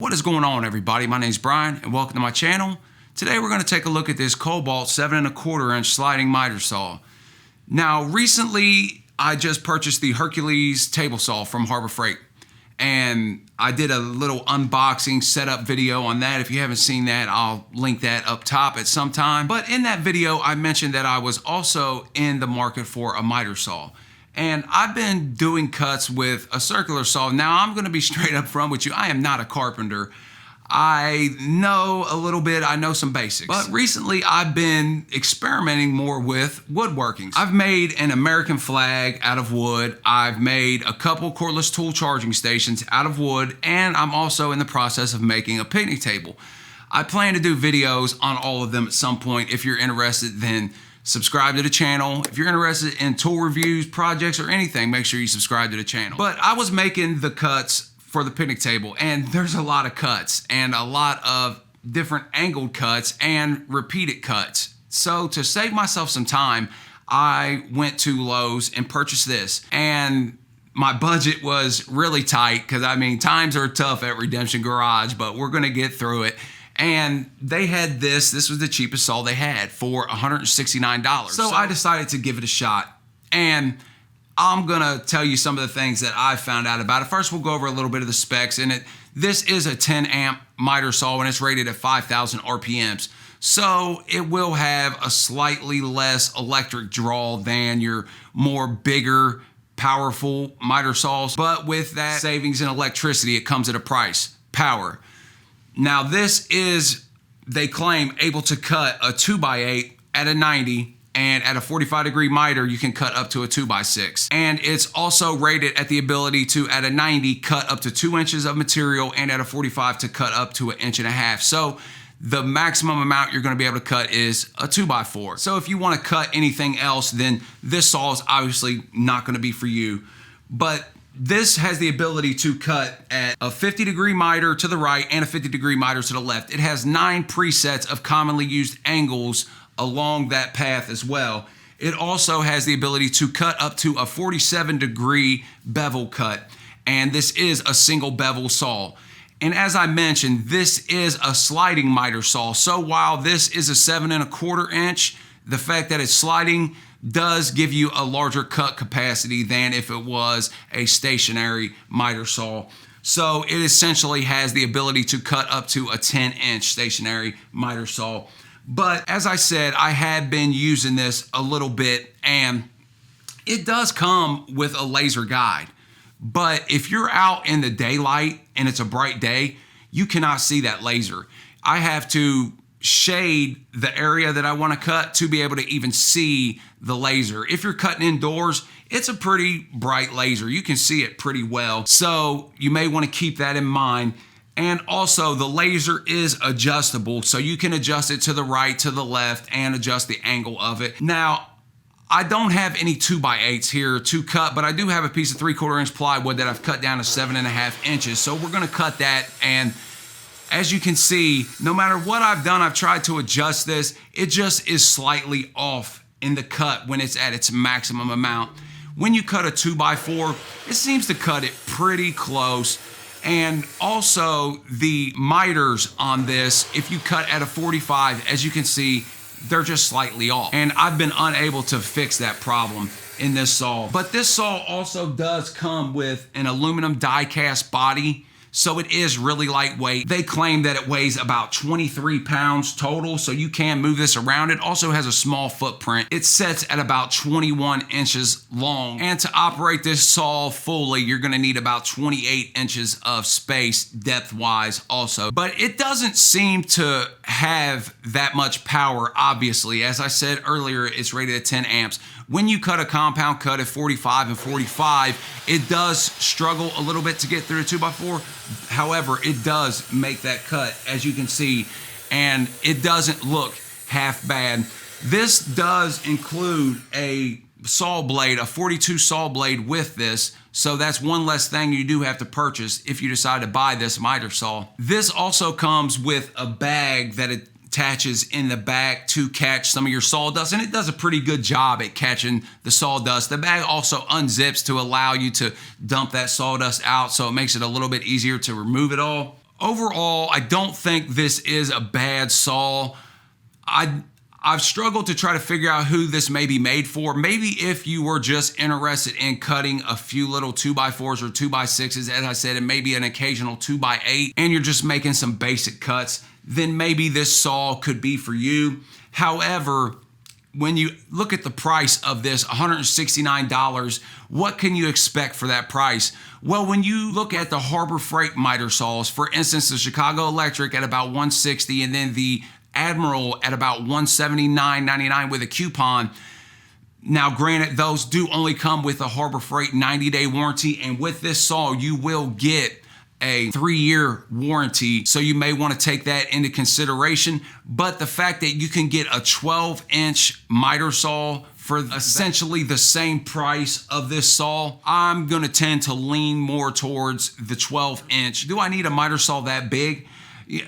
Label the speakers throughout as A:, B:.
A: What is going on, everybody? My name is Brian and welcome to my channel. Today we're going to take a look at this Kobalt 7 1/4 inch sliding miter saw. Now recently I just purchased the Hercules table saw from Harbor Freight, and I did a little unboxing setup video on that. If you haven't seen that, I'll link that up top at some time. But in that video I mentioned that I was also in the market for a miter saw. And I've been doing cuts with a circular saw. Now I'm gonna be straight up front with you. I am not a carpenter. I know a little bit, I know some basics. But recently I've been experimenting more with woodworkings. I've made an American flag out of wood. I've made a couple cordless tool charging stations out of wood. And I'm also in the process of making a picnic table. I plan to do videos on all of them at some point. If you're interested, then subscribe to the channel. If you're interested in tool reviews, projects, or anything, make sure you subscribe to the channel. But I was making the cuts for the picnic table, and there's a lot of cuts and a lot of different angled cuts and repeated cuts. So to save myself some time, I went to Lowe's and purchased this. And my budget was really tight because, I mean, times are tough at Redemption Garage, but we're gonna get through it. And they had this was the cheapest saw they had for $169. So I decided to give it a shot. And I'm gonna tell you some of the things that I found out about it. First, we'll go over a little bit of the specs in it. This is a 10 amp miter saw and it's rated at 5,000 RPMs. So it will have a slightly less electric draw than your more bigger, powerful miter saws. But with that savings in electricity, it comes at a price, power. Now this is, they claim, able to cut a 2x8 at a 90, and at a 45-degree miter, you can cut up to a 2x6. And it's also rated at the ability to, at a 90, cut up to 2 inches of material, and at a 45 to cut up to 1.5 inches. So the maximum amount you're gonna be able to cut is a 2x4. So if you wanna cut anything else, then this saw is obviously not gonna be for you. But this has the ability to cut at a 50-degree miter to the right and a 50-degree miter to the left. It has 9 presets of commonly used angles along that path as well. It also has the ability to cut up to a 47-degree bevel cut, and this is a single bevel saw. And as I mentioned, this is a sliding miter saw. So while this is a 7 1/4 inch, the fact that it's sliding does give you a larger cut capacity than if it was a stationary miter saw. So it essentially has the ability to cut up to a 10-inch stationary miter saw. But as I said, I had been using this a little bit, and it does come with a laser guide. But if you're out in the daylight and it's a bright day, you cannot see that laser. I have to shade the area that I want to cut to be able to even see the laser. If you're cutting indoors, it's a pretty bright laser. You can see it pretty well. So you may want to keep that in mind. And also the laser is adjustable, so you can adjust it to the right, to the left, and adjust the angle of it. Now, I don't have any 2x8s here to cut, but I do have a piece of 3/4 inch plywood that I've cut down to 7.5 inches. So we're gonna cut that, and as you can see, no matter what I've done, I've tried to adjust this. It just is slightly off in the cut when it's at its maximum amount. When you cut a 2x4, it seems to cut it pretty close. And also the miters on this, if you cut at a 45, as you can see, they're just slightly off. And I've been unable to fix that problem in this saw. But this saw also does come with an aluminum die cast body, so it is really lightweight. They claim that it weighs about 23 pounds total, so you can move this around. It also has a small footprint. It sets at about 21 inches long. And to operate this saw fully, you're gonna need about 28 inches of space depth-wise also. But it doesn't seem to have that much power, obviously. As I said earlier, it's rated at 10 amps. When you cut a compound cut at 45 and 45, it does struggle a little bit to get through a 2x4. However, it does make that cut, as you can see, and it doesn't look half bad. This does include a saw blade, a 42 saw blade with this, so that's one less thing you do have to purchase if you decide to buy this miter saw. This also comes with a bag that it attaches in the back to catch some of your sawdust, and it does a pretty good job at catching the sawdust. The bag also unzips to allow you to dump that sawdust out, so it makes it a little bit easier to remove it all. Overall, I don't think this is a bad saw. I've struggled to try to figure out who this may be made for. Maybe if you were just interested in cutting a few little 2x4s or 2x6s, as I said, and maybe an occasional 2x8, and you're just making some basic cuts, then maybe this saw could be for you. However, when you look at the price of this, $169, what can you expect for that price? Well, when you look at the Harbor Freight miter saws, for instance, the Chicago Electric at about $160, and then the Admiral at about $179.99 with a coupon. Now, granted, those do only come with a Harbor Freight 90-day warranty, and with this saw, you will get a 3-year warranty, so you may want to take that into consideration. But the fact that you can get a 12-inch miter saw for essentially the same price of this saw, I'm going to tend to lean more towards the 12-inch. Do I need a miter saw that big?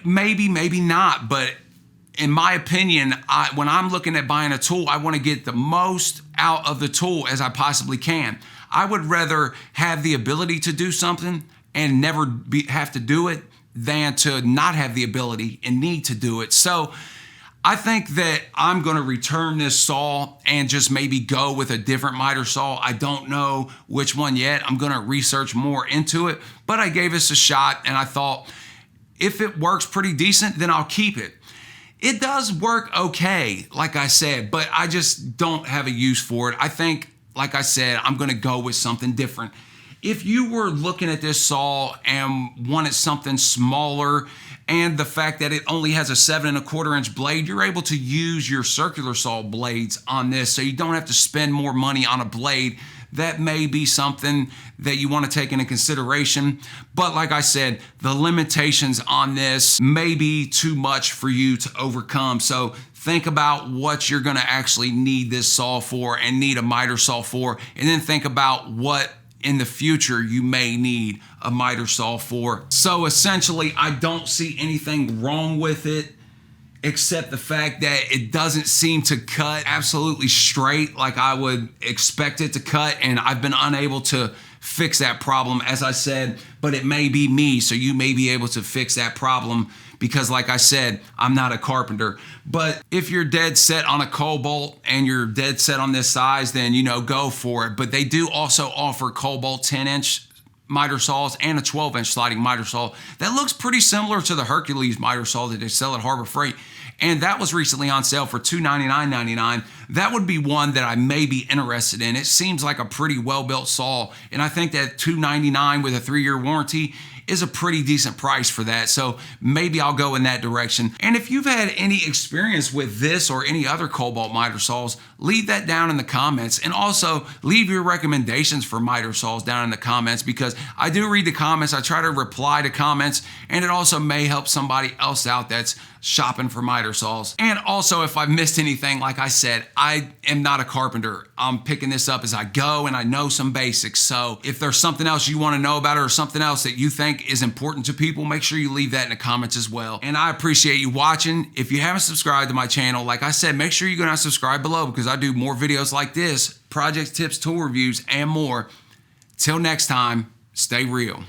A: Maybe, maybe not, but in my opinion, when I'm looking at buying a tool, I want to get the most out of the tool as I possibly can. I would rather have the ability to do something and never have to do it than to not have the ability and need to do it. So I think that I'm going to return this saw and just maybe go with a different miter saw. I don't know which one yet. I'm going to research more into it, but I gave this a shot and I thought if it works pretty decent, then I'll keep it. It does work okay, like I said, but I just don't have a use for it. I think, like I said, I'm going to go with something different. If you were looking at this saw and wanted something smaller, and the fact that it only has a 7 1/4 inch blade, you're able to use your circular saw blades on this, so you don't have to spend more money on a blade. That may be something that you want to take into consideration. But like I said, the limitations on this may be too much for you to overcome. So think about what you're going to actually need this saw for and need a miter saw for, and then think about what in the future you may need a miter saw for. So essentially, I don't see anything wrong with it, except the fact that it doesn't seem to cut absolutely straight like I would expect it to cut, and I've been unable to fix that problem, as I said, but it may be me, so you may be able to fix that problem because, like I said, I'm not a carpenter. But if you're dead set on a Kobalt and you're dead set on this size, then, you know, go for it. But they do also offer Kobalt 10-inch miter saws and a 12-inch sliding miter saw that looks pretty similar to the Hercules miter saw that they sell at Harbor Freight, and that was recently on sale for $299.99. That would be one that I may be interested in. It seems like a pretty well-built saw, and I think that $299 with a 3-year warranty is a pretty decent price for that, so maybe I'll go in that direction. And if you've had any experience with this or any other Kobalt miter saws, leave that down in the comments, and also leave your recommendations for miter saws down in the comments, because I do read the comments. I try to reply to comments, and it also may help somebody else out that's shopping for miter saws. And also, if I've missed anything, like I said, I am not a carpenter. I'm picking this up as I go, and I know some basics. So if there's something else you want to know about it, or something else that you think is important to people, make sure you leave that in the comments as well. And I appreciate you watching. If you haven't subscribed to my channel, like I said, make sure you go down and subscribe below, because I do more videos like this, projects, tips, tool reviews, and more. Till next time, stay real.